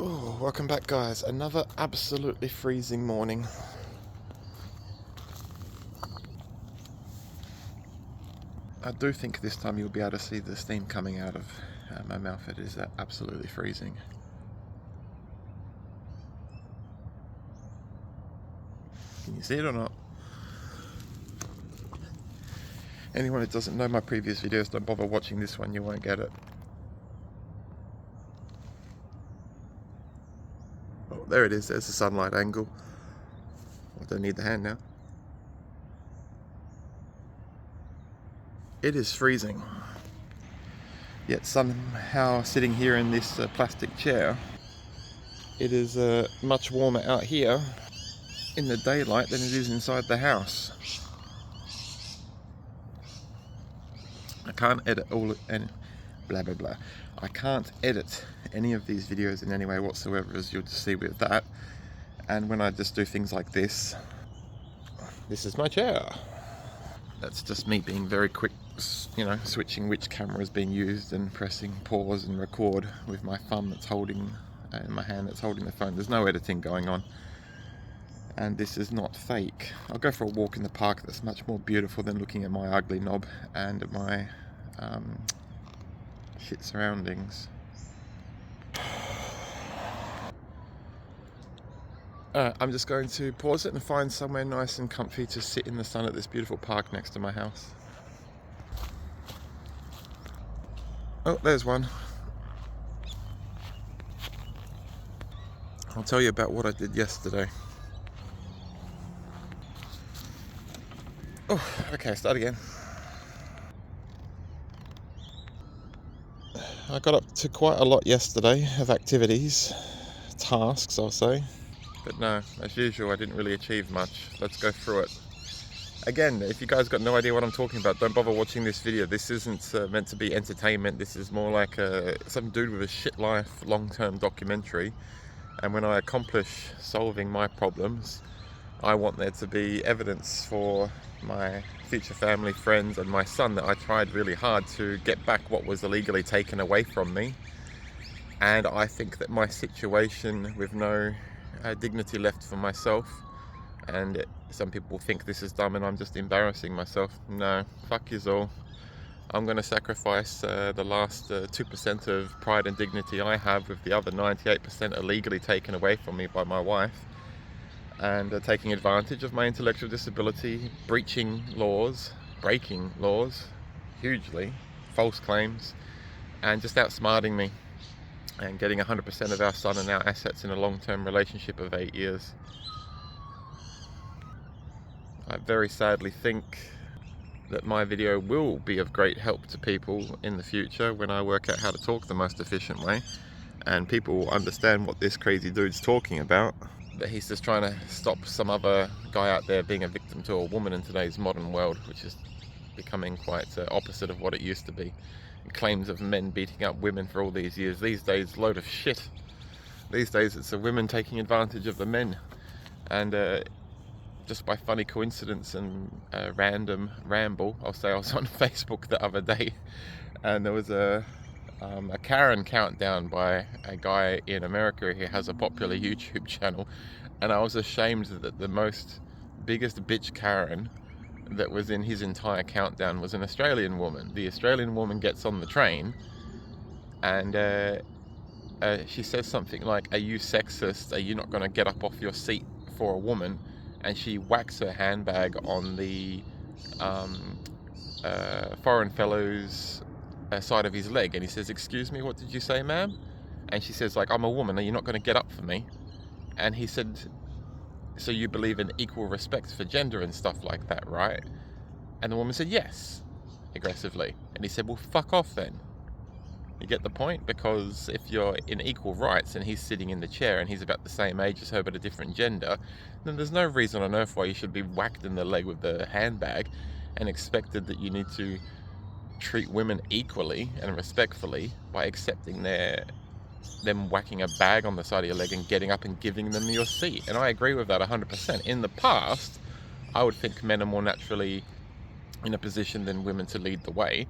Oh, welcome back, guys. Another absolutely freezing morning. I do think this time you'll be able to see the steam coming out of my mouth. It is absolutely freezing. Can you see it or not? Anyone who doesn't know my previous videos, don't bother watching this one, you won't get it. Oh, there it is. There's the sunlight angle. I don't need the hand now. It is freezing. Yet somehow sitting here in this plastic chair, it is much warmer out here in the daylight than it is inside the house. I can't edit all and blah blah blah. I can't edit any of these videos in any way whatsoever, as you'll just see with that. And when I just do things like this is my chair. That's just me being very quick, you know, switching which camera is being used and pressing pause and record with my thumb that's holding, in my hand that's holding the phone. There's no editing going on. And this is not fake. I'll go for a walk in the park. That's much more beautiful than looking at my ugly knob and at my shit surroundings. I'm just going to pause it and find somewhere nice and comfy to sit in the sun at this beautiful park next to my house. Oh, there's one. I'll tell you about what I did yesterday. Oh, okay, start again. I got up to quite a lot yesterday of activities, tasks I'll say. But no, as usual, I didn't really achieve much. Let's go through it. Again, if you guys got no idea what I'm talking about, don't bother watching this video. This isn't meant to be entertainment. This is more like some dude with a shit life long-term documentary. And when I accomplish solving my problems, I want there to be evidence for my future family, friends, and my son that I tried really hard to get back what was illegally taken away from me. And I think that my situation with no dignity left for myself, and some people think this is dumb and I'm just embarrassing myself. No, fuck yous all. I'm going to sacrifice the last 2% of pride and dignity I have with the other 98% illegally taken away from me by my wife, and taking advantage of my intellectual disability, breaking laws, breaking laws hugely, false claims, and just outsmarting me, and getting 100% of our son and our assets in a long-term relationship of 8 years. I very sadly think that my video will be of great help to people in the future when I work out how to talk the most efficient way, and people will understand what this crazy dude's talking about, that he's just trying to stop some other guy out there being a victim to a woman in today's modern world, which is becoming quite opposite of what it used to be. Claims of men beating up women for all these years. These days, load of shit. These days it's the women taking advantage of the men. And just by funny coincidence and random ramble, I'll say I was on Facebook the other day, and there was a Karen countdown by a guy in America who has a popular YouTube channel, and I was ashamed that the biggest bitch Karen that was in his entire countdown was an Australian woman. The Australian woman gets on the train and she says something like, "Are you sexist? Are you not going to get up off your seat for a woman?" And she whacks her handbag on the foreign fellow's side of his leg, and he says, "Excuse me, what did you say, ma'am?" And she says, like, "I'm a woman, are you not going to get up for me?" And he said, "So you believe in equal respect for gender and stuff like that, right?" And the woman said, "Yes," aggressively. And he said, "Well, fuck off then." You get the point? Because if you're in equal rights and he's sitting in the chair and he's about the same age as her but a different gender, then there's no reason on earth why you should be whacked in the leg with the handbag and expected that you need to treat women equally and respectfully by accepting them whacking a bag on the side of your leg and getting up and giving them your seat. And I agree with that 100%. In the past, I would think men are more naturally in a position than women to lead the way,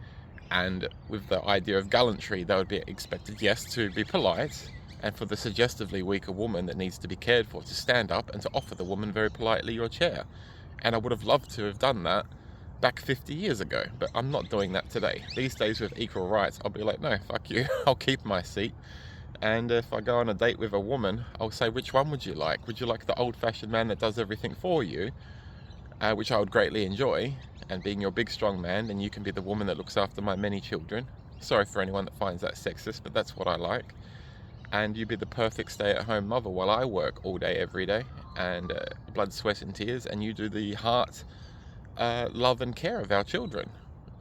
and with the idea of gallantry, they would be expected, yes, to be polite, and for the suggestively weaker woman that needs to be cared for to stand up and to offer the woman very politely your chair. And I would have loved to have done that back 50 years ago, but I'm not doing that today. These days with equal rights, I'll be like, no, fuck you, I'll keep my seat. And if I go on a date with a woman, I'll say, which one would you like? Would you like the old-fashioned man that does everything for you, which I would greatly enjoy, and being your big strong man, then you can be the woman that looks after my many children. Sorry for anyone that finds that sexist, but that's what I like. And you be the perfect stay-at-home mother while I work all day, every day, and blood, sweat and tears, and you do the heart, love and care of our children.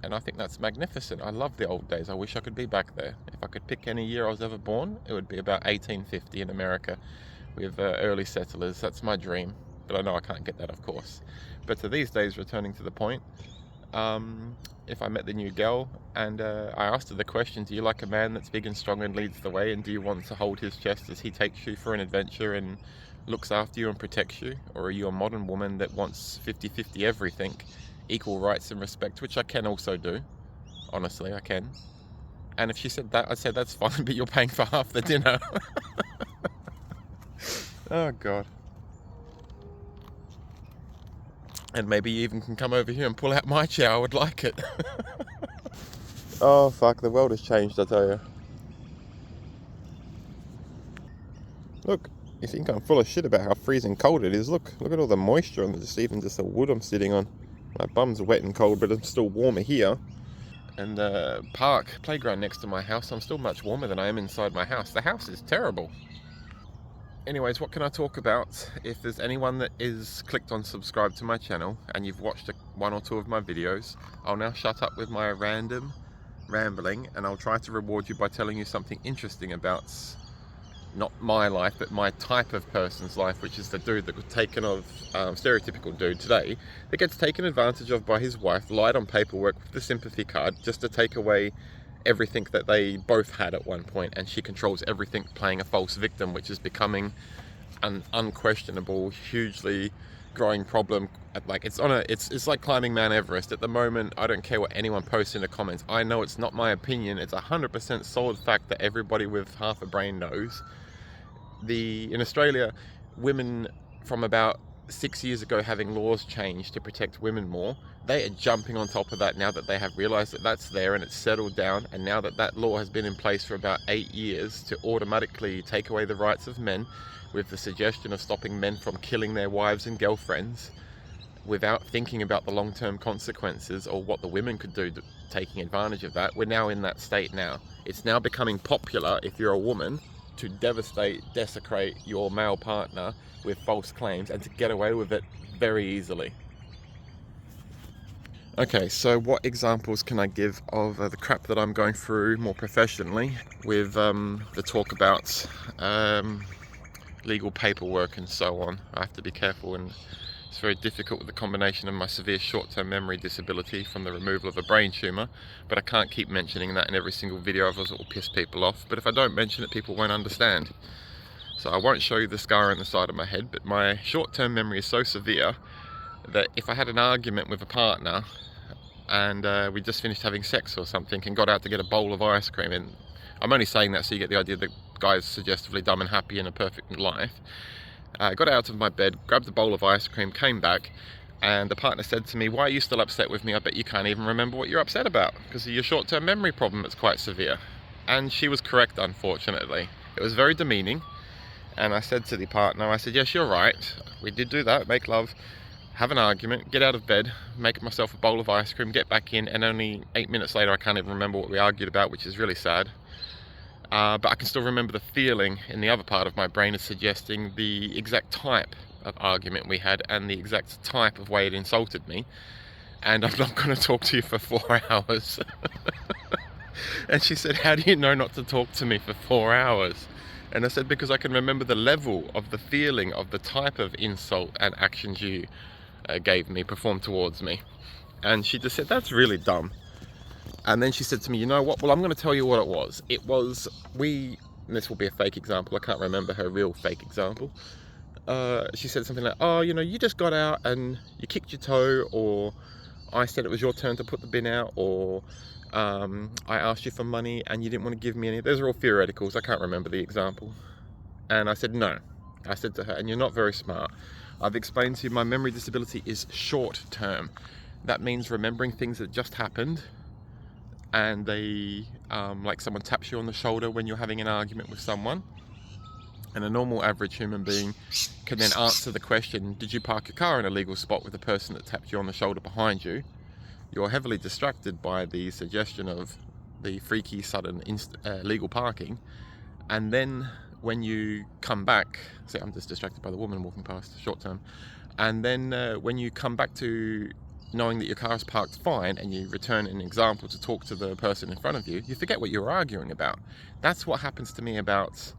And I think that's magnificent. I love the old days. I wish I could be back there. If I could pick any year I was ever born, it would be about 1850 in America with early settlers. That's my dream. But I know I can't get that, of course. But to these days, returning to the point, if I met the new girl and I asked her the question, do you like a man that's big and strong and leads the way, and do you want to hold his chest as he takes you for an adventure and looks after you and protects you? Or are you a modern woman that wants 50-50 everything, equal rights and respect, which I can also do, honestly, I can. And if she said that, I'd say that's fine, but you're paying for half the dinner. Oh God. And maybe you even can come over here and pull out my chair. I would like it. Oh fuck, the world has changed, I tell you. Look, you think I'm full of shit about how freezing cold it is. Look at all the moisture on just the wood I'm sitting on. My bum's wet and cold, but I'm still warmer here. And the playground next to my house, I'm still much warmer than I am inside my house. The house is terrible. Anyways, what can I talk about? If there's anyone that is clicked on subscribe to my channel and you've watched one or two of my videos, I'll now shut up with my random rambling, and I'll try to reward you by telling you something interesting about not my life, but my type of person's life, which is the dude that was taken of, stereotypical dude today, that gets taken advantage of by his wife, lied on paperwork with the sympathy card just to take away everything that they both had at one point, and she controls everything, playing a false victim, which is becoming an unquestionable, hugely growing problem. Like it's like climbing Mount Everest at the moment. I don't care what anyone posts in the comments. I know it's not my opinion. It's 100% solid fact that everybody with half a brain knows. In Australia, women from about 6 years ago having laws changed to protect women more, they are jumping on top of that now that they have realized that that's there and it's settled down, and now that that law has been in place for about 8 years to automatically take away the rights of men, with the suggestion of stopping men from killing their wives and girlfriends without thinking about the long-term consequences or what the women could do taking advantage of that. We're now in that state now. It's now becoming popular, if you're a woman, to devastate, desecrate your male partner with false claims and to get away with it very easily. Okay, so what examples can I give of the crap that I'm going through more professionally with the talk about legal paperwork and so on? I have to be careful, and it's very difficult with the combination of my severe short-term memory disability from the removal of a brain tumour, but I can't keep mentioning that in every single video, otherwise it will piss people off. But if I don't mention it, people won't understand. So I won't show you the scar on the side of my head, but my short-term memory is so severe that if I had an argument with a partner and we just finished having sex or something and got out to get a bowl of ice cream, and I'm only saying that so you get the idea that guy's suggestively dumb and happy in a perfect life. I got out of my bed, grabbed a bowl of ice cream, came back, and the partner said to me, "Why are you still upset with me? I bet you can't even remember what you're upset about because of your short-term memory problem that's quite severe." And she was correct, unfortunately. It was very demeaning, and I said to the partner, I said, "Yes, you're right. We did do that, make love, have an argument, get out of bed, make myself a bowl of ice cream, get back in, and only 8 minutes later I can't even remember what we argued about, which is really sad. But I can still remember the feeling in the other part of my brain is suggesting the exact type of argument we had and the exact type of way it insulted me. And I'm not going to talk to you for 4 hours." And she said, "How do you know not to talk to me for 4 hours?" And I said, "Because I can remember the level of the feeling of the type of insult and actions you performed towards me." And she just said, "That's really dumb." And then she said to me, "You know what? Well, I'm going to tell you what it was. It was, and this will be a fake example. I can't remember her real fake example. She said something like, oh, you know, you just got out and you kicked your toe, or I said it was your turn to put the bin out, or I asked you for money and you didn't want to give me any." Those are all theoreticals. I can't remember the example. And I said, no. I said to her, and you're not very smart. I've explained to you my memory disability is short term. That means remembering things that just happened, and they, like someone taps you on the shoulder when you're having an argument with someone. And a normal average human being can then answer the question, did you park your car in a legal spot with the person that tapped you on the shoulder behind you? You're heavily distracted by the suggestion of the freaky, sudden, legal parking. And then when you come back, see, I'm just distracted by the woman walking past, short term. And then when you come back to knowing that your car is parked fine and you return an example to talk to the person in front of you, you forget what you were arguing about. That's what happens to me about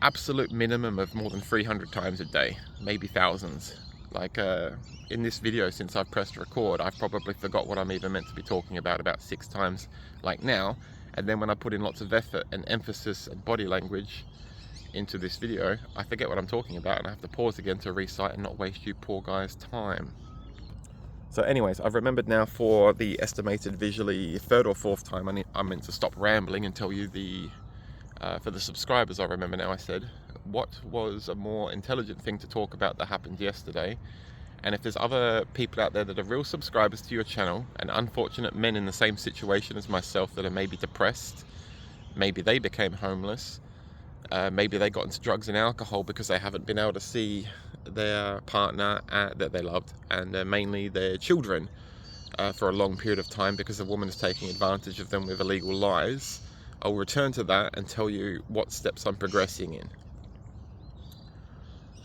absolute minimum of more than 300 times a day, maybe thousands. Like in this video, since I've pressed record, I've probably forgot what I'm even meant to be talking about 6 times like now. And then when I put in lots of effort and emphasis and body language into this video, I forget what I'm talking about and I have to pause again to recite and not waste you poor guys' time. So anyways, I've remembered now for the estimated visually 3rd or 4th time I'm meant to stop rambling and tell you the, for the subscribers I remember now, I said, what was a more intelligent thing to talk about that happened yesterday. And if there's other people out there that are real subscribers to your channel and unfortunate men in the same situation as myself that are maybe depressed, maybe they became homeless, maybe they got into drugs and alcohol because they haven't been able to see their partner that they loved, and mainly their children for a long period of time because the woman is taking advantage of them with illegal lies, I'll return to that and tell you what steps I'm progressing in.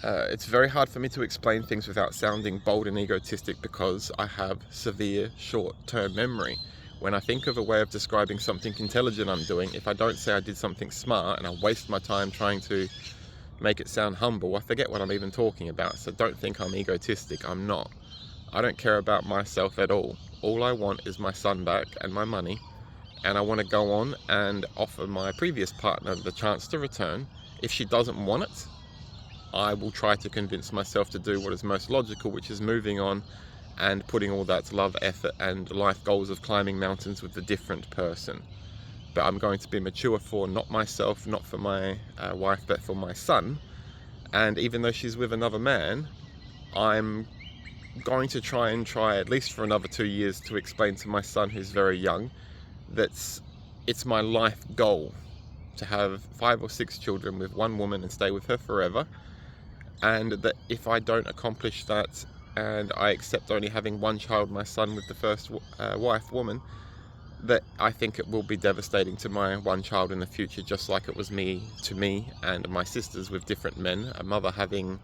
It's very hard for me to explain things without sounding bold and egotistic because I have severe short-term memory. When I think of a way of describing something intelligent I'm doing, if I don't say I did something smart and I waste my time trying to make it sound humble, I forget what I'm even talking about. So don't think I'm egotistic, I'm not. I don't care about myself at all. All I want is my son back and my money, and I want to go on and offer my previous partner the chance to return. If she doesn't want it, I will try to convince myself to do what is most logical, which is moving on and putting all that love, effort and life goals of climbing mountains with a different person. But I'm going to be mature for not myself, not for my wife, but for my son. And even though she's with another man, I'm going to try at least for another 2 years to explain to my son, who's very young, that it's my life goal to have 5 or 6 children with one woman and stay with her forever. And that if I don't accomplish that and I accept only having one child, my son, with the first wife, woman, that I think it will be devastating to my one child in the future, just like it was to me and my sisters with different men. A mother having,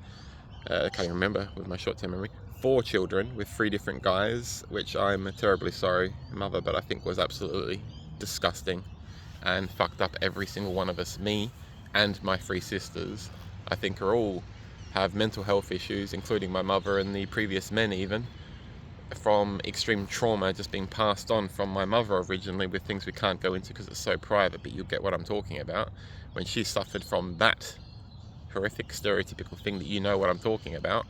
I can't even remember with my short-term memory, 4 children with 3 different guys, which I'm terribly sorry, mother, but I think was absolutely disgusting and fucked up every single one of us. Me and my 3 sisters, I think, are all have mental health issues, including my mother and the previous men, even from extreme trauma just being passed on from my mother originally, with things we can't go into because it's so private, but you get what I'm talking about. When she suffered from that horrific stereotypical thing that you know what I'm talking about,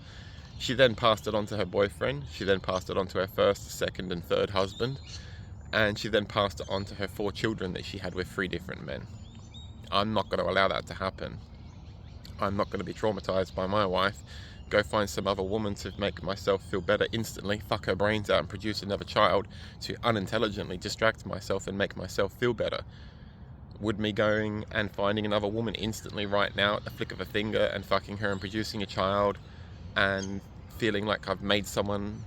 she then passed it on to her boyfriend, she then passed it on to her first, second and third husband, and she then passed it on to her 4 children that she had with 3 different men. I'm not going to allow that to happen. I'm not going to be traumatized by my wife, go find some other woman to make myself feel better instantly, fuck her brains out and produce another child to unintelligently distract myself and make myself feel better. Would me going and finding another woman instantly right now at the flick of a finger and fucking her and producing a child and feeling like I've made someone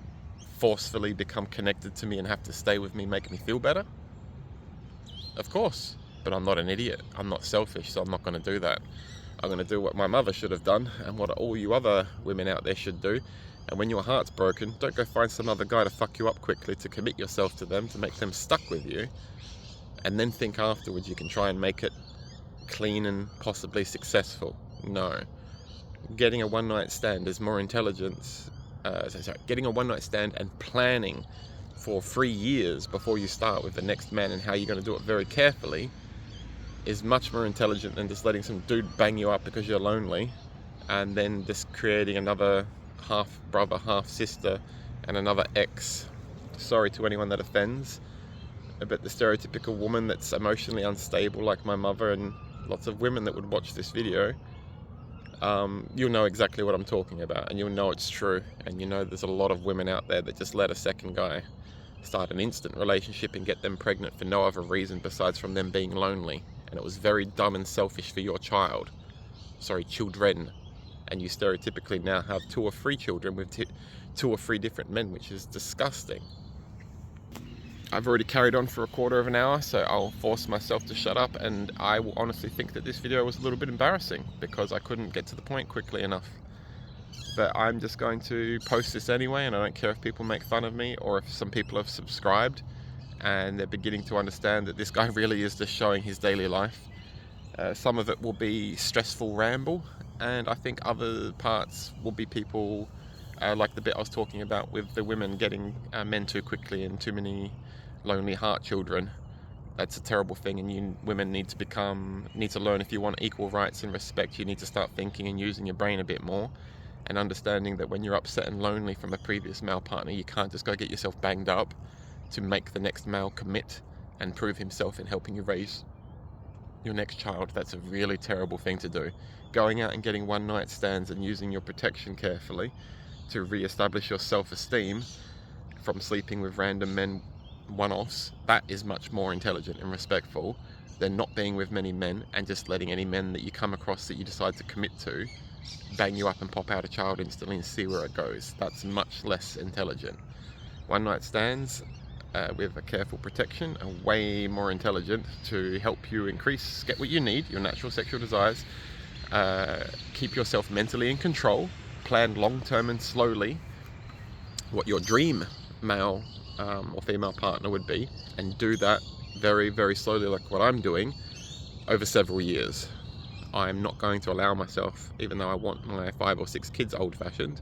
forcefully become connected to me and have to stay with me make me feel better? Of course, but I'm not an idiot. I'm not selfish, so I'm not going to do that. I'm going to do what my mother should have done and what all you other women out there should do. And when your heart's broken, don't go find some other guy to fuck you up quickly to commit yourself to them, to make them stuck with you, and then think afterwards you can try and make it clean and possibly successful. No. Getting a one-night stand is more intelligent. Getting a one-night stand and planning for 3 years before you start with the next man and how you're going to do it very carefully is much more intelligent than just letting some dude bang you up because you're lonely and then just creating another half brother, half sister and another ex. Sorry to anyone that offends, but the stereotypical woman that's emotionally unstable like my mother and lots of women that would watch this video, you'll know exactly what I'm talking about, and you'll know it's true. And you know there's a lot of women out there that just let a second guy start an instant relationship and get them pregnant for no other reason besides from them being lonely. And it was very dumb and selfish for your children. And you stereotypically now have 2 or 3 children with 2 or 3 different men, which is disgusting. I've already carried on for a quarter of an hour, so I'll force myself to shut up, and I will honestly think that this video was a little bit embarrassing because I couldn't get to the point quickly enough. But I'm just going to post this anyway, and I don't care if people make fun of me or if some people have subscribed and they're beginning to understand that this guy really is just showing his daily life. Some of it will be stressful ramble, and I think other parts will be people like the bit I was talking about with the women getting men too quickly and too many lonely heart children. That's a terrible thing, and women need to learn, if you want equal rights and respect, you need to start thinking and using your brain a bit more, and understanding that when you're upset and lonely from a previous male partner, you can't just go get yourself banged up to make the next male commit and prove himself in helping you raise your next child. That's a really terrible thing to do. Going out and getting one night stands and using your protection carefully to re-establish your self-esteem from sleeping with random men one-offs, that is much more intelligent and respectful than not being with many men and just letting any men that you come across that you decide to commit to bang you up and pop out a child instantly and see where it goes. That's much less intelligent. One night stands with a careful protection are way more intelligent to help you get what you need, your natural sexual desires, keep yourself mentally in control, plan long-term and slowly what your dream male or female partner would be, and do that very, very slowly, like what I'm doing, over several years. I'm not going to allow myself, even though I want my 5 or 6 kids old-fashioned,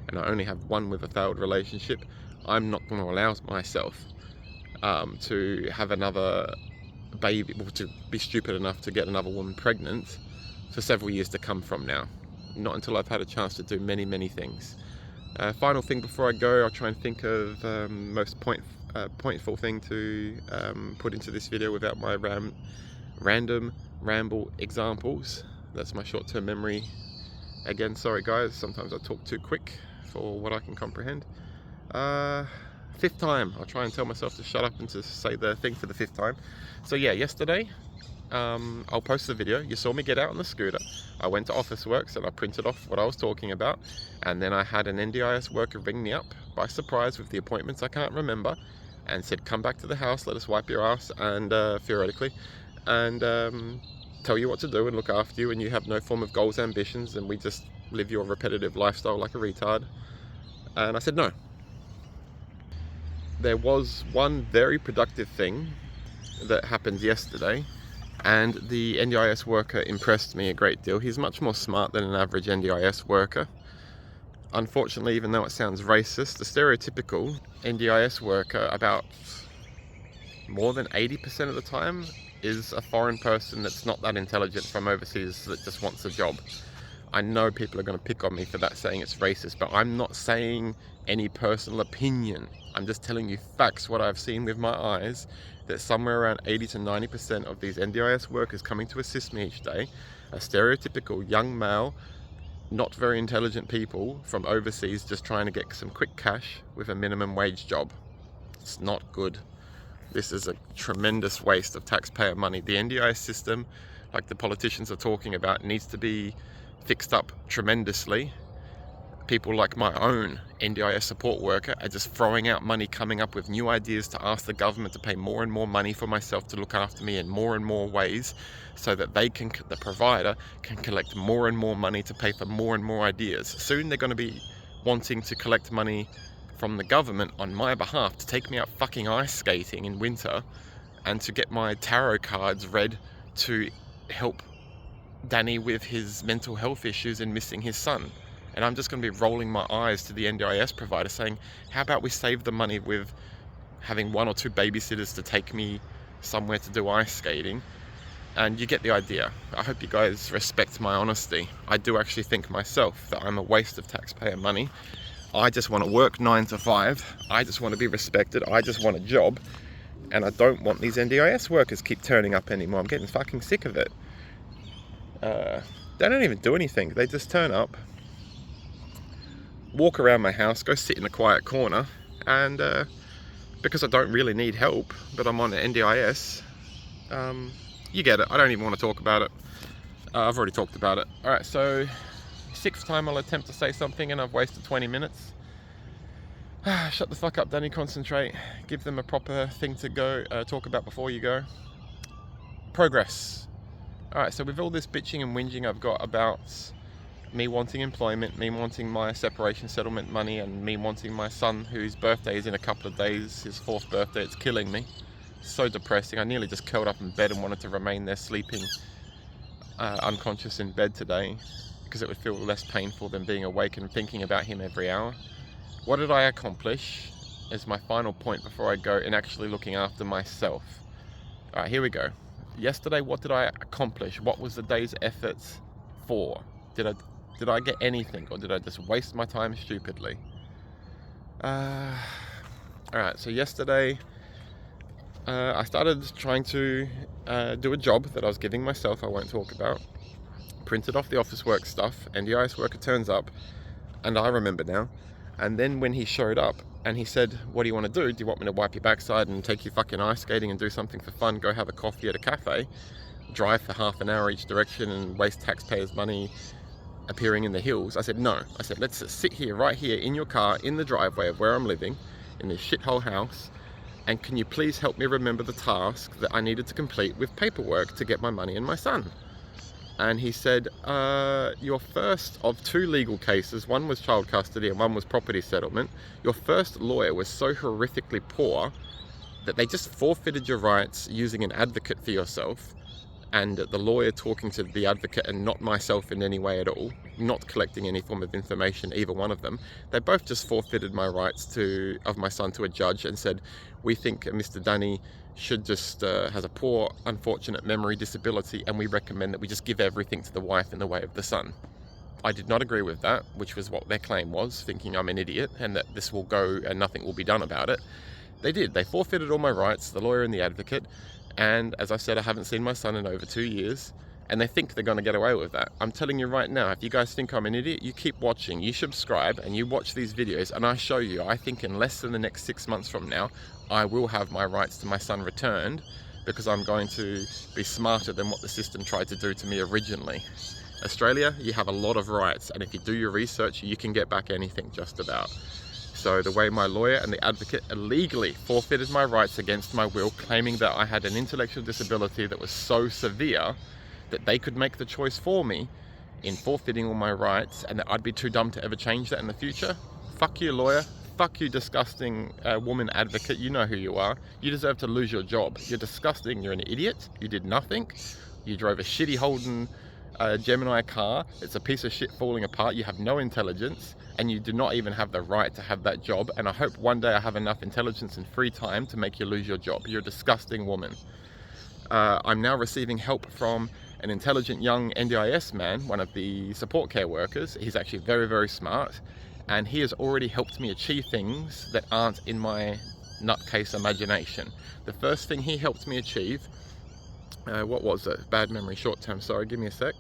and I only have one with a failed relationship, I'm not going to allow myself to have another baby, to be stupid enough to get another woman pregnant for several years to come from now. Not until I've had a chance to do many, many things. Final thing before I go, I'll try and think of most pointful thing to put into this video without my random ramble examples. That's my short-term memory. Again, sorry guys, sometimes I talk too quick for what I can comprehend. 5th time, I'll try and tell myself to shut up and to say the thing for the 5th time. So yeah, yesterday, I'll post the video. You saw me get out on the scooter. I went to Officeworks and I printed off what I was talking about, and then I had an NDIS worker ring me up by surprise with the appointments I can't remember, and said, come back to the house, let us wipe your ass, and theoretically, and tell you what to do and look after you, and you have no form of goals, ambitions, and we just live your repetitive lifestyle like a retard. And I said no. There was one very productive thing that happened yesterday, and the NDIS worker impressed me a great deal. He's much more smart than an average NDIS worker. Unfortunately, even though it sounds racist, the stereotypical NDIS worker, about more than 80% of the time, is a foreign person that's not that intelligent from overseas that just wants a job. I know people are going to pick on me for that, saying it's racist, but I'm not saying any personal opinion. I'm just telling you facts, what I've seen with my eyes, that somewhere around 80 to 90% of these NDIS workers coming to assist me each day are stereotypical young male, not very intelligent people from overseas just trying to get some quick cash with a minimum wage job. It's not good. This is a tremendous waste of taxpayer money. The NDIS system, like the politicians are talking about, needs to be fixed up tremendously. People like my own NDIS support worker are just throwing out money, coming up with new ideas to ask the government to pay more and more money for myself to look after me in more and more ways, so that the provider can collect more and more money to pay for more and more ideas. Soon they're going to be wanting to collect money from the government on my behalf to take me out fucking ice skating in winter, and to get my tarot cards read to help Danny with his mental health issues and missing his son. And I'm just going to be rolling my eyes to the NDIS provider saying, how about we save the money with having 1 or 2 babysitters to take me somewhere to do ice skating? And you get the idea. I hope you guys respect my honesty. I do actually think myself that I'm a waste of taxpayer money. I just want to work 9 to 5. I just want to be respected. I just want a job. And I don't want these NDIS workers keep turning up anymore. I'm getting fucking sick of it. They don't even do anything. They just turn up, walk around my house, go sit in a quiet corner, and because I don't really need help, but I'm on an NDIS, you get it. I don't even want to talk about it. I've already talked about it. Alright, so 6th time I'll attempt to say something and I've wasted 20 minutes. Shut the fuck up, Danny, concentrate. Give them a proper thing to go talk about before you go. Progress. Alright, so with all this bitching and whinging I've got about me wanting employment, me wanting my separation settlement money, and me wanting my son, whose birthday is in a couple of days, his 4th birthday, it's killing me. It's so depressing. I nearly just curled up in bed and wanted to remain there sleeping unconscious in bed today, because it would feel less painful than being awake and thinking about him every hour. What did I accomplish is my final point before I go in actually looking after myself. Alright, here we go. Yesterday, what did I accomplish? What was the day's efforts for? Did I get anything, or did I just waste my time stupidly? Alright, so yesterday I started trying to do a job that I was giving myself, I won't talk about. Printed off the office work stuff, NDIS worker turns up, and I remember now. And then when he showed up and he said, what do you want to do? Do you want me to wipe your backside and take you fucking ice skating and do something for fun? Go have a coffee at a cafe, drive for half an hour each direction and waste taxpayers' money appearing in the hills? I said, no. I said, let's just sit here, right here in your car, in the driveway of where I'm living, in this shithole house, and can you please help me remember the task that I needed to complete with paperwork to get my money and my son? And he said, your first of 2 legal cases, one was child custody and one was property settlement, your first lawyer was so horrifically poor that they just forfeited your rights using an advocate for yourself, and the lawyer talking to the advocate and not myself in any way at all, not collecting any form of information, either one of them. They both just forfeited my rights of my son to a judge and said, we think Mr. Danny should just has a poor, unfortunate memory disability, and we recommend that we just give everything to the wife in the way of the son. I did not agree with that, which was what their claim was, thinking I'm an idiot and that this will go and nothing will be done about it. They did. They forfeited all my rights, the lawyer and the advocate, and as I said, I haven't seen my son in over 2 years, and they think they're going to get away with that. I'm telling you right now, if you guys think I'm an idiot, you keep watching, you subscribe, and you watch these videos, and I show you, I think in less than the next 6 months from now, I will have my rights to my son returned, because I'm going to be smarter than what the system tried to do to me originally. Australia, you have a lot of rights, and if you do your research, you can get back anything just about. So the way my lawyer and the advocate illegally forfeited my rights against my will, claiming that I had an intellectual disability that was so severe that they could make the choice for me in forfeiting all my rights, and that I'd be too dumb to ever change that in the future. Fuck you, lawyer. Fuck you, disgusting woman advocate. You know who you are. You deserve to lose your job. You're disgusting. You're an idiot. You did nothing. You drove a shitty Holden Gemini car. It's a piece of shit falling apart. You have no intelligence, and you do not even have the right to have that job. And I hope one day I have enough intelligence and free time to make you lose your job. You're a disgusting woman. I'm now receiving help from an intelligent young NDIS man, one of the support care workers. He's actually very, very smart, and he has already helped me achieve things that aren't in my nutcase imagination. The first thing he helped me achieve, what was it? Bad memory, short term, sorry, give me a sec.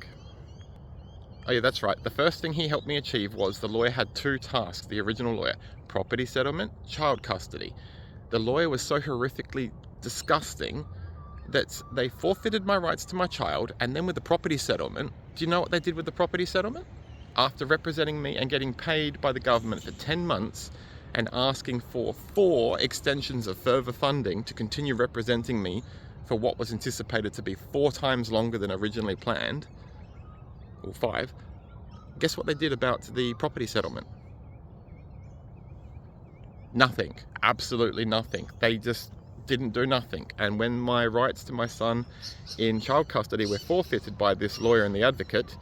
Oh yeah, that's right. The first thing he helped me achieve was the lawyer had 2 tasks, the original lawyer: property settlement, child custody. The lawyer was so horrifically disgusting that they forfeited my rights to my child, and then with the property settlement, do you know what they did with the property settlement? After representing me and getting paid by the government for 10 months and asking for 4 extensions of further funding to continue representing me for what was anticipated to be 4 times longer than originally planned, or 5, guess what they did about the property settlement? Nothing. Absolutely nothing. They just didn't do nothing. And when my rights to my son in child custody were forfeited by this lawyer and the advocate,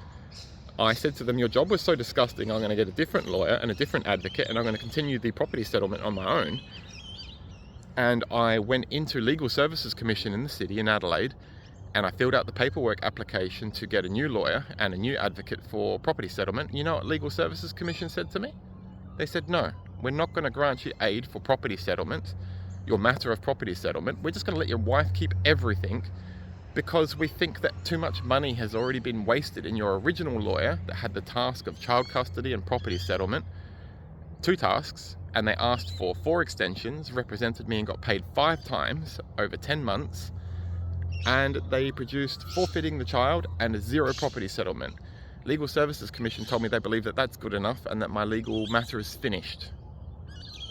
I said to them, your job was so disgusting, I'm going to get a different lawyer and a different advocate, and I'm going to continue the property settlement on my own. And I went into Legal Services Commission in the city in Adelaide, and I filled out the paperwork application to get a new lawyer and a new advocate for property settlement. You know what Legal Services Commission said to me? They said, no, we're not going to grant you aid for property settlement, your matter of property settlement. We're just going to let your wife keep everything because we think that too much money has already been wasted in your original lawyer that had the task of child custody and property settlement, 2 tasks, and they asked for 4 extensions, represented me and got paid 5 times over 10 months, and they produced forfeiting the child and 0 property settlement. Legal Services Commission told me they believe that that's good enough and that my legal matter is finished.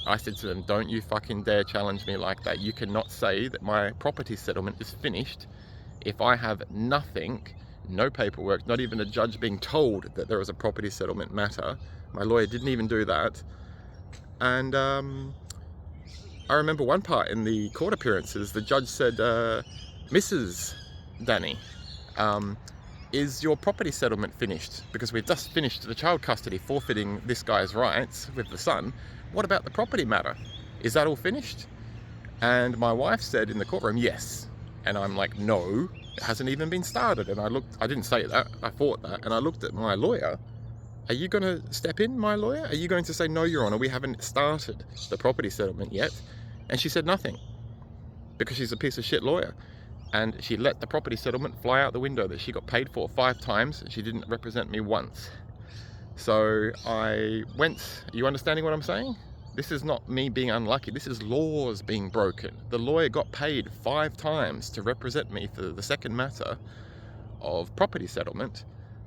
I said to them, don't you fucking dare challenge me like that. You cannot say that my property settlement is finished if I have nothing, no paperwork, not even a judge being told that there was a property settlement matter. My lawyer didn't even do that. And I remember one part in the court appearances, the judge said, Mrs. Danny, is your property settlement finished? Because we've just finished the child custody, forfeiting this guy's rights with the son. What about the property matter? Is that all finished? And my wife said in the courtroom, yes. And I'm like, no, it hasn't even been started. And I didn't say that, I thought that. And I looked at my lawyer. Are you going to step in, my lawyer? Are you going to say, no, Your Honour, we haven't started the property settlement yet? And she said nothing, because she's a piece of shit lawyer. And she let the property settlement fly out the window that she got paid for 5 times. She didn't represent me once. So I went, are you understanding what I'm saying? This is not me being unlucky. This is laws being broken. The lawyer got paid 5 times to represent me for the second matter of property settlement.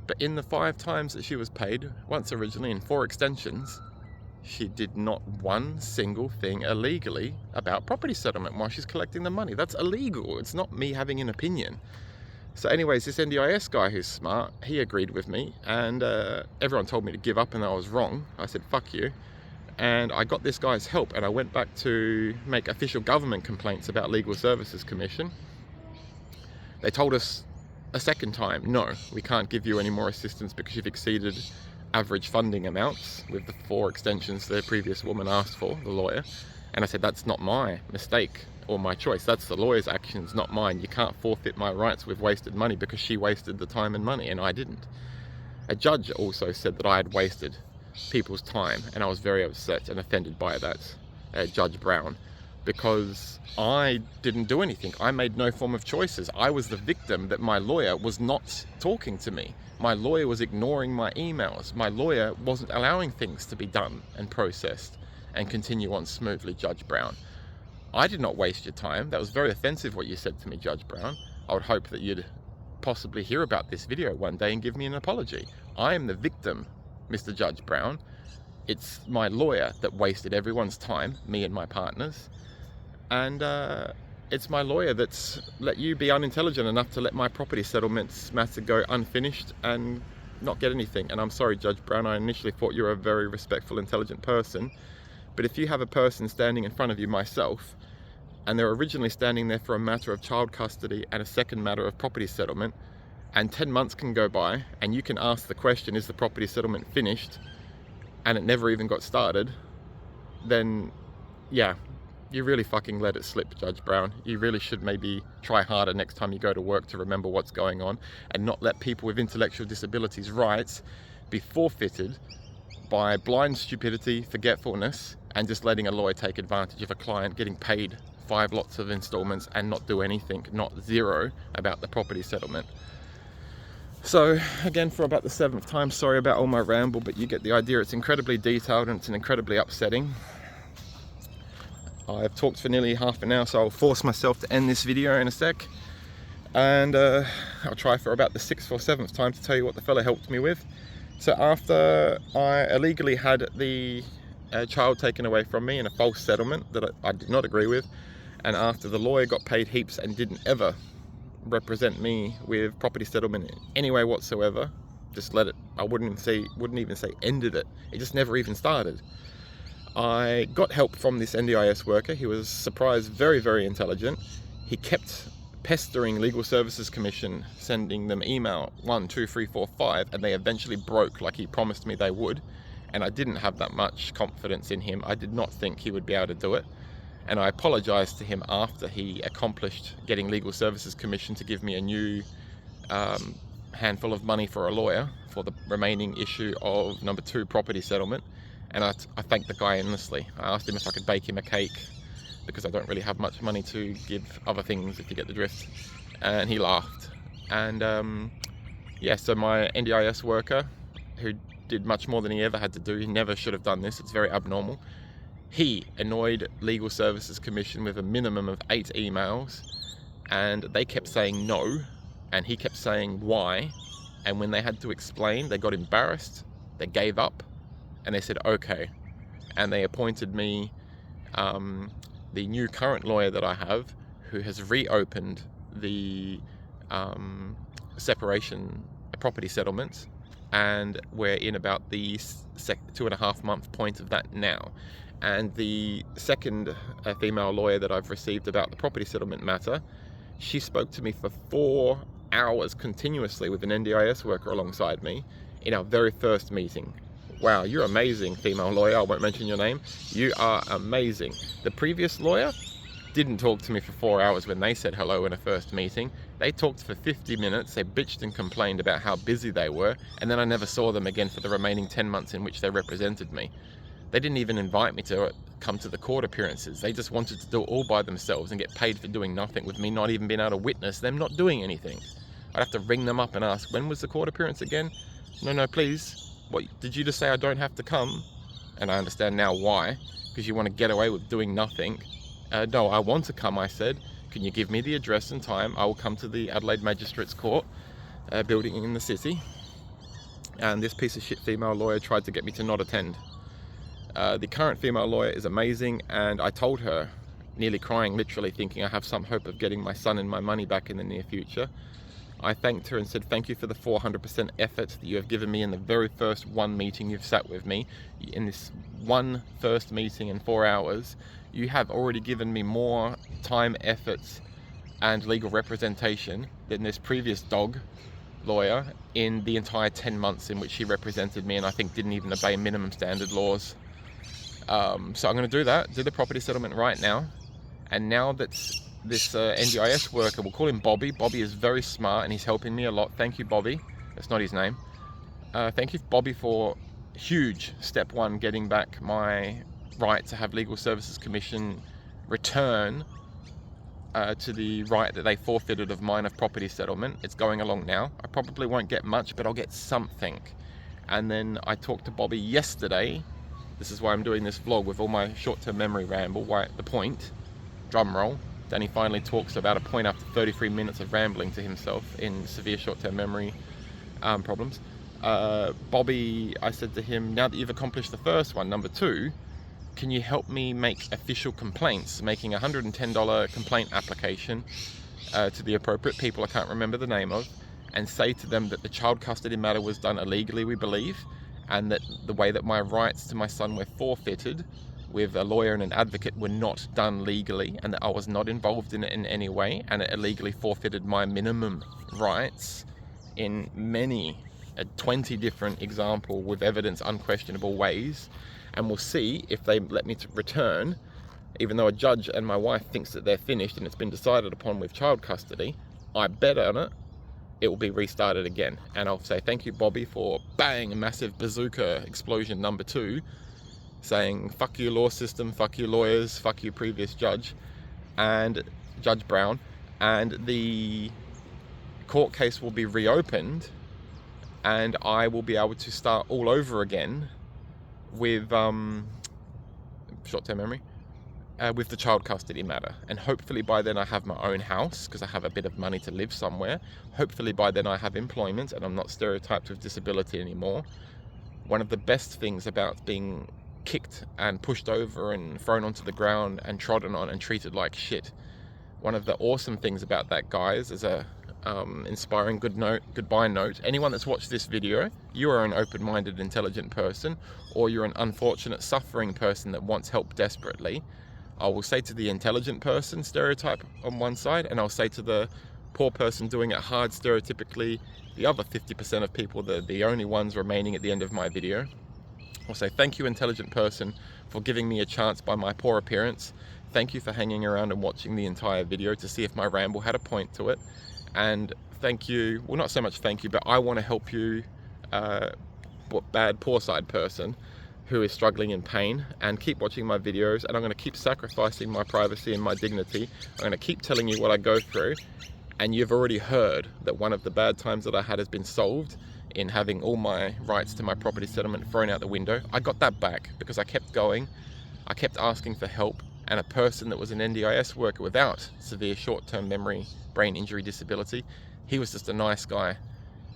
But in the 5 times that she was paid, once originally in 4 extensions, she did not one single thing illegally about property settlement while she's collecting the money. That's illegal. It's not me having an opinion. So anyways, this NDIS guy who's smart, he agreed with me, and everyone told me to give up and I was wrong. I said, fuck you. And I got this guy's help, and I went back to make official government complaints about Legal Services Commission. They told us a second time, no, we can't give you any more assistance because you've exceeded average funding amounts with the 4 extensions the previous woman asked for, the lawyer. And I said, that's not my mistake or my choice. That's the lawyer's actions, not mine. You can't forfeit my rights with wasted money because she wasted the time and money and I didn't. A judge also said that I had wasted people's time, and I was very upset and offended by that, Judge Brown, because I didn't do anything. I made no form of choices. I was the victim that my lawyer was not talking to me. My lawyer was ignoring my emails. My lawyer wasn't allowing things to be done and processed and continue on smoothly, Judge Brown. I did not waste your time. That was very offensive what you said to me, Judge Brown. I would hope that you'd possibly hear about this video one day and give me an apology. I am the victim, Mr. Judge Brown. It's my lawyer that wasted everyone's time, me and my partners. And it's my lawyer that's let you be unintelligent enough to let my property settlements matter go unfinished and not get anything. And I'm sorry, Judge Brown, I initially thought you were a very respectful, intelligent person. But if you have a person standing in front of you, myself, and they're originally standing there for a matter of child custody and a second matter of property settlement, and 10 months can go by, and you can ask the question, is the property settlement finished? And it never even got started, then yeah, you really fucking let it slip, Judge Brown. You really should maybe try harder next time you go to work to remember what's going on and not let people with intellectual disabilities' rights be forfeited by blind stupidity, forgetfulness, and just letting a lawyer take advantage of a client getting paid 5 lots of installments and not do anything, not 0, about the property settlement. So again, for about the 7th time, sorry about all my ramble, but you get the idea. It's incredibly detailed and it's incredibly upsetting. I've talked for nearly half an hour, so I'll force myself to end this video in a sec. And I'll try for about the 6th or 7th time to tell you what the fella helped me with. So after I illegally had the child taken away from me in a false settlement that I did not agree with, and after the lawyer got paid heaps and didn't ever represent me with property settlement in any way whatsoever, just let it, I wouldn't even say ended it, it just never even started. I got help from this NDIS worker. He was surprised, very, very intelligent. He kept pestering Legal Services Commission, sending them email 1, 2, 3, 4, 5, and they eventually broke like he promised me they would. And I didn't have that much confidence in him. I did not think he would be able to do it. And I apologized to him after he accomplished getting Legal Services Commission to give me a new handful of money for a lawyer for the remaining issue of number 2 property settlement. And I thanked the guy endlessly. I asked him if I could bake him a cake, because I don't really have much money to give other things, if you get the drift. And he laughed. And yeah, so my NDIS worker, who did much more than he ever had to do, he never should have done this, it's very abnormal. He annoyed Legal Services Commission with a minimum of 8 emails, and they kept saying no, and he kept saying why. And when they had to explain, they got embarrassed, they gave up, and they said okay. And they appointed me the new current lawyer that I have, who has reopened the separation property settlements, and we're in about the 2.5 month point of that now. And the second female lawyer that I've received about the property settlement matter, she spoke to me for 4 hours continuously with an NDIS worker alongside me in our very first meeting. Wow, you're amazing, female lawyer. I won't mention your name. You are amazing. The previous lawyer didn't talk to me for 4 hours when they said hello in a first meeting. They talked for 50 minutes. They bitched and complained about how busy they were, and then I never saw them again for the remaining 10 months in which they represented me. They didn't even invite me to come to the court appearances. They just wanted to do it all by themselves and get paid for doing nothing, with me not even being able to witness them not doing anything. I'd have to ring them up and ask, when was the court appearance again? No, please. What, did you just say I don't have to come? And I understand now why, because you want to get away with doing nothing. No, I want to come, I said. Can you give me the address and time? I will come to the Adelaide Magistrates Court building in the city. And this piece of shit female lawyer tried to get me to not attend. The current female lawyer is amazing, and I told her, nearly crying, literally thinking I have some hope of getting my son and my money back in the near future. I thanked her and said, thank you for the 400% effort that you have given me in the very first one meeting you've sat with me. In this one first meeting in 4 hours, you have already given me more time, efforts, and legal representation than this previous dog lawyer in the entire 10 months in which she represented me, and I think didn't even obey minimum standard laws. So I'm going to do that, do the property settlement right now. And now that this NDIS worker, we'll call him Bobby. Bobby is very smart and he's helping me a lot. Thank you, Bobby. That's not his name. Thank you, Bobby, for huge step one, getting back my right to have Legal Services Commission return to the right that they forfeited of mine of property settlement. It's going along now. I probably won't get much, but I'll get something. And then I talked to Bobby yesterday. This is why I'm doing this vlog with all my short-term memory ramble. Why the point, drum roll. Danny finally talks about a point after 33 minutes of rambling to himself in severe short-term memory problems. Bobby, I said to him, now that you've accomplished the first one, number 2, can you help me make official complaints, making a $110 complaint application to the appropriate people I can't remember the name of, and say to them that the child custody matter was done illegally, we believe, and that the way that my rights to my son were forfeited with a lawyer and an advocate were not done legally, and that I was not involved in it in any way, and it illegally forfeited my minimum rights in many, 20 different example with evidence unquestionable ways. And we'll see if they let me to return, even though a judge and my wife thinks that they're finished and it's been decided upon with child custody. I bet on it, it will be restarted again. And I'll say thank you, Bobby, for bang, a massive bazooka explosion number 2, saying fuck you law system, fuck you lawyers, fuck you previous judge, and Judge Brown. And the court case will be reopened, and I will be able to start all over again with short-term memory, with the child custody matter. And hopefully by then I have my own house, because I have a bit of money to live somewhere. Hopefully by then I have employment and I'm not stereotyped with disability anymore. One of the best things about being kicked and pushed over and thrown onto the ground and trodden on and treated like shit, one of the awesome things about that, guys, is a inspiring goodbye note. Anyone that's watched this video, you are an open-minded, intelligent person, or you're an unfortunate, suffering person that wants help desperately. I will say to the intelligent person, stereotype on one side, and I'll say to the poor person doing it hard, stereotypically, the other 50% of people, the only ones remaining at the end of my video. I'll say thank you, intelligent person, for giving me a chance by my poor appearance. Thank you for hanging around and watching the entire video to see if my ramble had a point to it. And thank you, well, not so much thank you, but I want to help you, poor side person who is struggling in pain, and keep watching my videos. And I'm going to keep sacrificing my privacy and my dignity. I'm going to keep telling you what I go through, And you've already heard that one of the bad times that I had has been solved in having all my rights to my property settlement thrown out the window. I got that back because I kept going. I kept asking for help, and a person that was an NDIS worker without severe short-term memory brain injury disability, he was just a nice guy.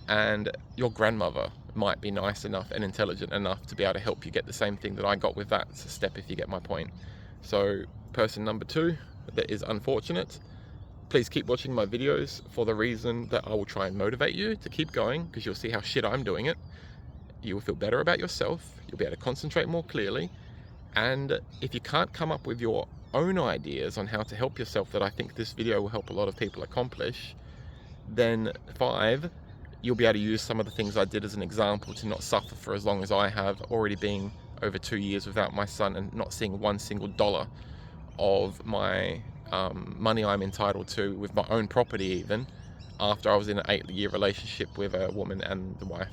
And your grandmother might be nice enough and intelligent enough to be able to help you get the same thing that I got with that step, if you get my point. So person number 2 that is unfortunate, please keep watching my videos for the reason that I will try and motivate you to keep going, because you'll see how shit I'm doing it. You will feel better about yourself. You'll be able to concentrate more clearly. And if you can't come up with your own ideas on how to help yourself that I think this video will help a lot of people accomplish, then 5, you'll be able to use some of the things I did as an example to not suffer for as long as I have, already being over 2 years without my son and not seeing one single dollar of my money I'm entitled to with my own property, even after I was in an 8-year relationship with a woman and the wife.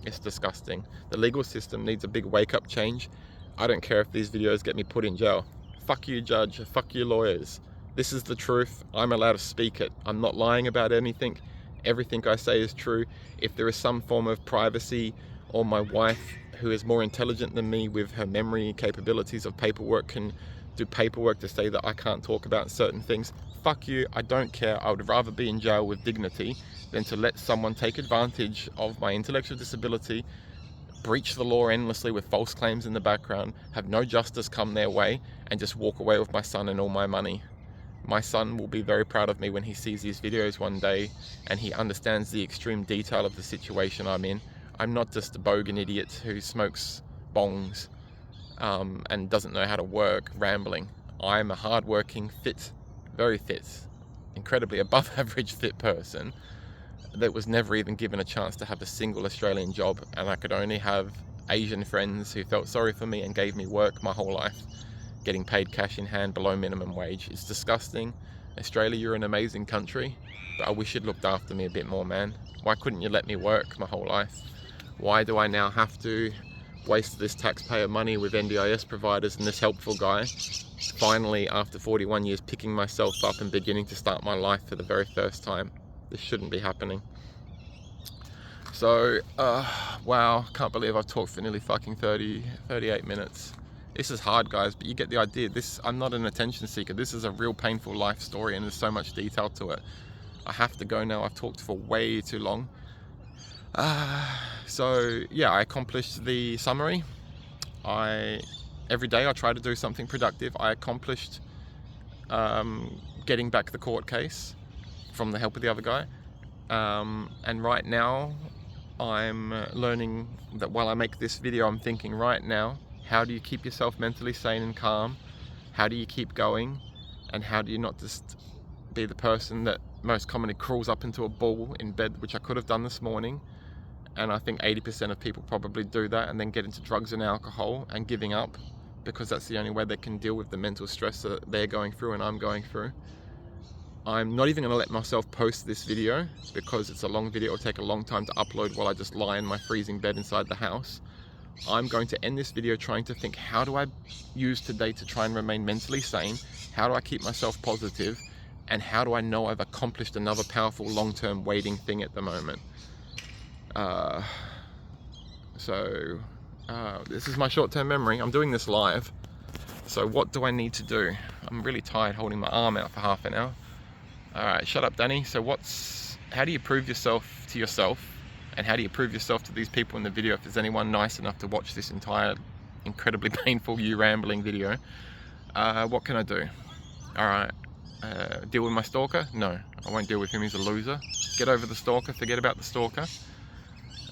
It's disgusting. The legal system needs a big wake-up change. I don't care if these videos get me put in jail. Fuck you, judge. Fuck you, lawyers. This is the truth. I'm allowed to speak it. I'm not lying about anything. Everything I say is true. If there is some form of privacy, or my wife, who is more intelligent than me with her memory capabilities of paperwork, can do paperwork to say that I can't talk about certain things, fuck you. I don't care. I would rather be in jail with dignity than to let someone take advantage of my intellectual disability, breach the law endlessly with false claims in the background, have no justice come their way, and just walk away with my son and all my money. My son will be very proud of me when he sees these videos one day and he understands the extreme detail of the situation I'm in. I'm not just a bogan idiot who smokes bongs and doesn't know how to work, rambling. I'm a hardworking, fit, very fit, incredibly above average fit person that was never even given a chance to have a single Australian job, and I could only have Asian friends who felt sorry for me and gave me work my whole life, getting paid cash in hand below minimum wage. It's disgusting. Australia, you're an amazing country, but I wish you'd looked after me a bit more, man. Why couldn't you let me work my whole life? Why do I now have to waste this taxpayer money with NDIS providers and this helpful guy, finally after 41 years picking myself up and beginning to start my life for the very first time? This shouldn't be happening. So, wow, can't believe I've talked for nearly fucking 38 minutes. This is hard, guys, but you get the idea. I'm not an attention seeker. This is a real painful life story, and there's so much detail to it. I have to go now. I've talked for way too long. So yeah, I accomplished the summary. Every day I try to do something productive. I accomplished getting back the court case from the help of the other guy. And right now I'm learning that while I make this video, I'm thinking right now, how do you keep yourself mentally sane and calm? How do you keep going? And how do you not just be the person that most commonly crawls up into a ball in bed, which I could have done this morning? And I think 80% of people probably do that and then get into drugs and alcohol and giving up, because that's the only way they can deal with the mental stress that they're going through and I'm going through. I'm not even going to let myself post this video because it's a long video. It'll take a long time to upload while I just lie in my freezing bed inside the house. I'm going to end this video trying to think, how do I use today to try and remain mentally sane? How do I keep myself positive? And how do I know I've accomplished another powerful long-term waiting thing at the moment? This is my short-term memory. I'm doing this live. So what do I need to do? I'm really tired holding my arm out for half an hour. All right, shut up, Danny. So how do you prove yourself to yourself? And how do you prove yourself to these people in the video if there's anyone nice enough to watch this entire incredibly painful you rambling video? What can I do? All right, deal with my stalker? No, I won't deal with him. He's a loser. Get over the stalker, forget about the stalker.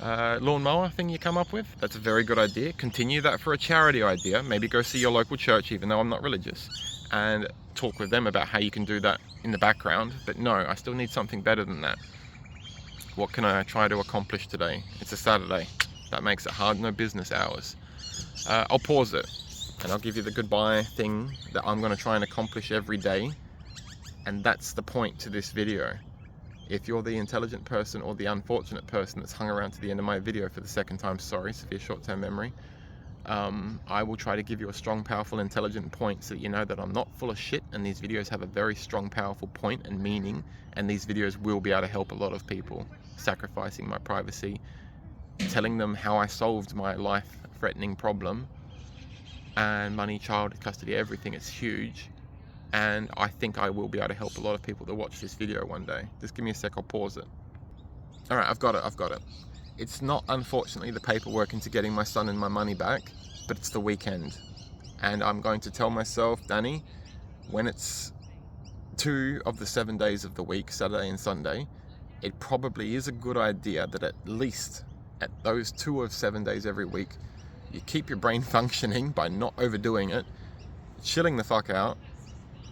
Lawnmower thing you come up with, that's a very good idea. Continue that for a charity idea. Maybe go see your local church, even though I'm not religious, and talk with them about how you can do that in the background. But no, I still need something better than that. What can I try to accomplish today? It's a Saturday. That makes it hard. No business hours. I'll pause it and I'll give you the goodbye thing that I'm going to try and accomplish every day. And that's the point to this video. If you're the intelligent person or the unfortunate person that's hung around to the end of my video for the second time, sorry, severe short-term memory, I will try to give you a strong, powerful, intelligent point so that you know that I'm not full of shit, and these videos have a very strong, powerful point and meaning, and these videos will be able to help a lot of people. Sacrificing my privacy, telling them how I solved my life-threatening problem, and money, child custody, everything is huge. And I think I will be able to help a lot of people that watch this video one day. Just give me a sec, I'll pause it. All right, I've got it. It's not, unfortunately, the paperwork into getting my son and my money back, but it's the weekend. And I'm going to tell myself, Danny, when it's 2 of the 7 days of the week, Saturday and Sunday, it probably is a good idea that at least at those 2 of 7 days every week, you keep your brain functioning by not overdoing it, chilling the fuck out,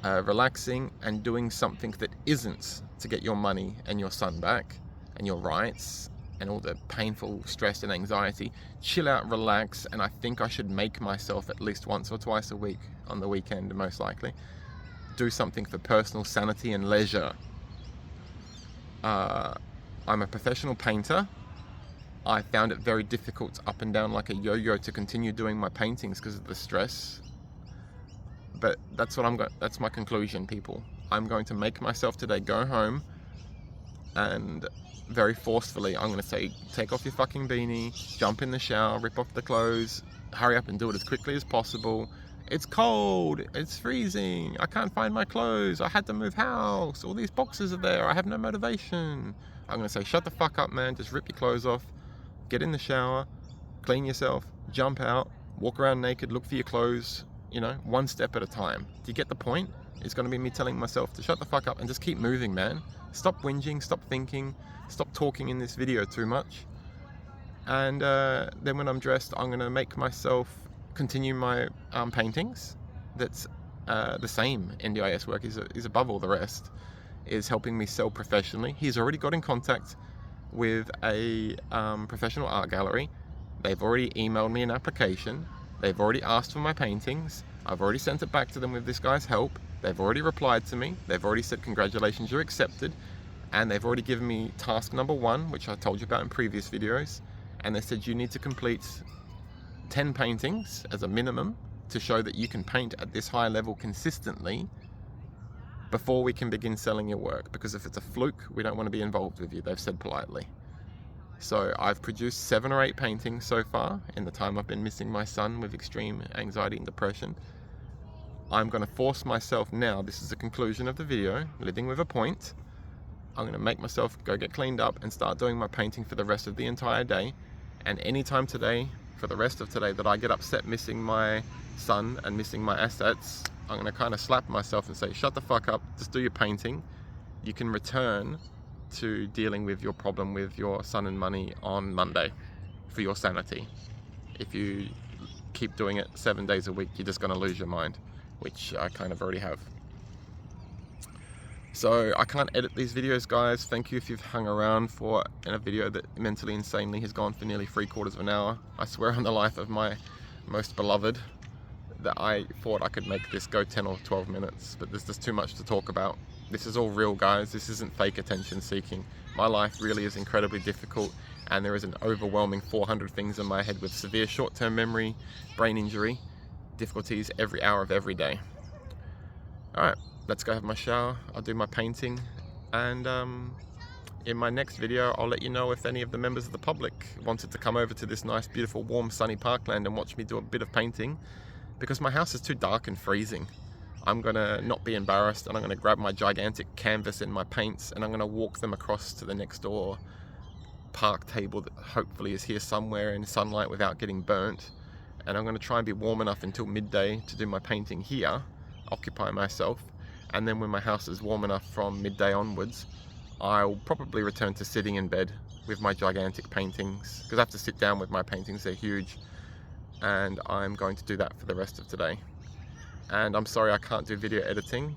relaxing and doing something that isn't to get your money and your son back and your rights and all the painful stress and anxiety. Chill out, relax, and I think I should make myself at least once or twice a week on the weekend, most likely, do something for personal sanity and leisure. I'm a professional painter. I found it very difficult up and down like a yo-yo to continue doing my paintings because of the stress. But that's what that's my conclusion, people. I'm going to make myself today go home and very forcefully, I'm going to say, take off your fucking beanie, jump in the shower, rip off the clothes, hurry up and do it as quickly as possible. It's cold, it's freezing, I can't find my clothes, I had to move house, all these boxes are there, I have no motivation. I'm going to say, shut the fuck up, man, just rip your clothes off, get in the shower, clean yourself, jump out, walk around naked, look for your clothes, you know, one step at a time. Do you get the point? It's going to be me telling myself to shut the fuck up and just keep moving, man. Stop whinging, stop thinking, stop talking in this video too much. And then when I'm dressed, I'm going to make myself continue my paintings. That's the same. NDIS work is above all the rest, is helping me sell professionally. He's already got in contact with a professional art gallery. They've already emailed me an application. They've already asked for my paintings. I've already sent it back to them with this guy's help. They've already replied to me. They've already said, congratulations, you're accepted. And they've already given me task number 1, which I told you about in previous videos. And they said you need to complete 10 paintings as a minimum to show that you can paint at this high level consistently before we can begin selling your work. Because if it's a fluke, we don't want to be involved with you, they've said politely. So I've produced 7 or 8 paintings so far in the time I've been missing my son with extreme anxiety and depression. I'm going to force myself now, this is the conclusion of the video, living with a point. I'm going to make myself go get cleaned up and start doing my painting for the rest of the entire day. And anytime today, for the rest of today, that I get upset missing my son and missing my assets, I'm going to kind of slap myself and say, shut the fuck up, just do your painting. You can return to dealing with your problem with your son and money on Monday for your sanity. If you keep doing it 7 days a week, you're just going to lose your mind, which I kind of already have. So I can't edit these videos, guys. Thank you if you've hung around for a video that mentally insanely has gone for nearly 3/4 of an hour. I swear on the life of my most beloved that I thought I could make this go 10 or 12 minutes, but there's just too much to talk about. This is all real, guys. This isn't fake attention seeking. My life really is incredibly difficult, and there is an overwhelming 400 things in my head with severe short-term memory, brain injury, difficulties every hour of every day. All right, let's go have my shower. I'll do my painting, and in my next video, I'll let you know if any of the members of the public wanted to come over to this nice, beautiful, warm, sunny parkland and watch me do a bit of painting, because my house is too dark and freezing. I'm gonna not be embarrassed, and I'm gonna grab my gigantic canvas and my paints, and I'm gonna walk them across to the next door park table that hopefully is here somewhere in sunlight without getting burnt. And I'm gonna try and be warm enough until midday to do my painting here, occupy myself. And then when my house is warm enough from midday onwards, I'll probably return to sitting in bed with my gigantic paintings, because I have to sit down with my paintings, they're huge. And I'm going to do that for the rest of today. And I'm sorry I can't do video editing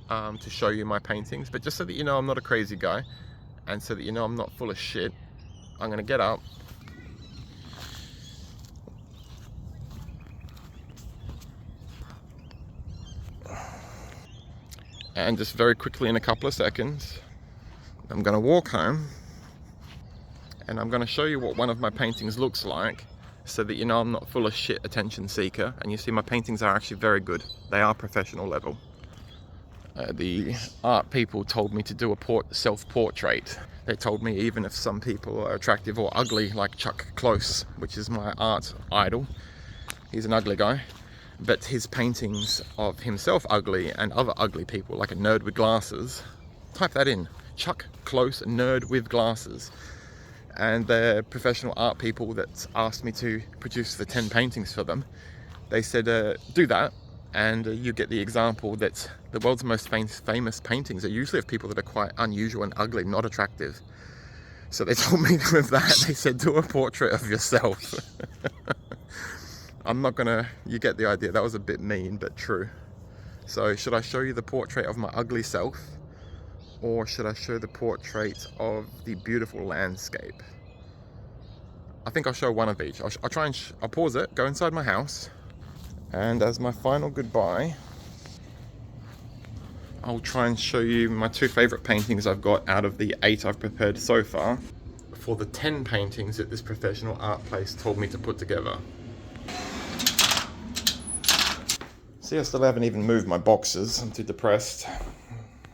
to show you my paintings, but just so that you know I'm not a crazy guy, and so that you know I'm not full of shit, I'm gonna get up, and just very quickly in a couple of seconds, I'm gonna walk home, and I'm gonna show you what one of my paintings looks like so that you know I'm not full of shit attention seeker. And you see my paintings are actually very good. They are professional level. The art people told me to do a self-portrait. They told me even if some people are attractive or ugly, like Chuck Close, which is my art idol, he's an ugly guy, but his paintings of himself ugly and other ugly people, like a nerd with glasses, type that in, Chuck Close, nerd with glasses. And the professional art people that asked me to produce the 10 paintings for them, they said, do that, and you get the example that the world's most famous paintings are usually of people that are quite unusual and ugly, not attractive. So they told me with that, they said, do a portrait of yourself. I'm not gonna, you get the idea, that was a bit mean, but true. So should I show you the portrait of my ugly self, or should I show the portrait of the beautiful landscape? I think I'll show one of each. I'll try and, I'll pause it, go inside my house, and as my final goodbye, I'll try and show you my 2 favorite paintings I've got out of the 8 I've prepared so far for the 10 paintings that this professional art place told me to put together. See, I still haven't even moved my boxes. I'm too depressed.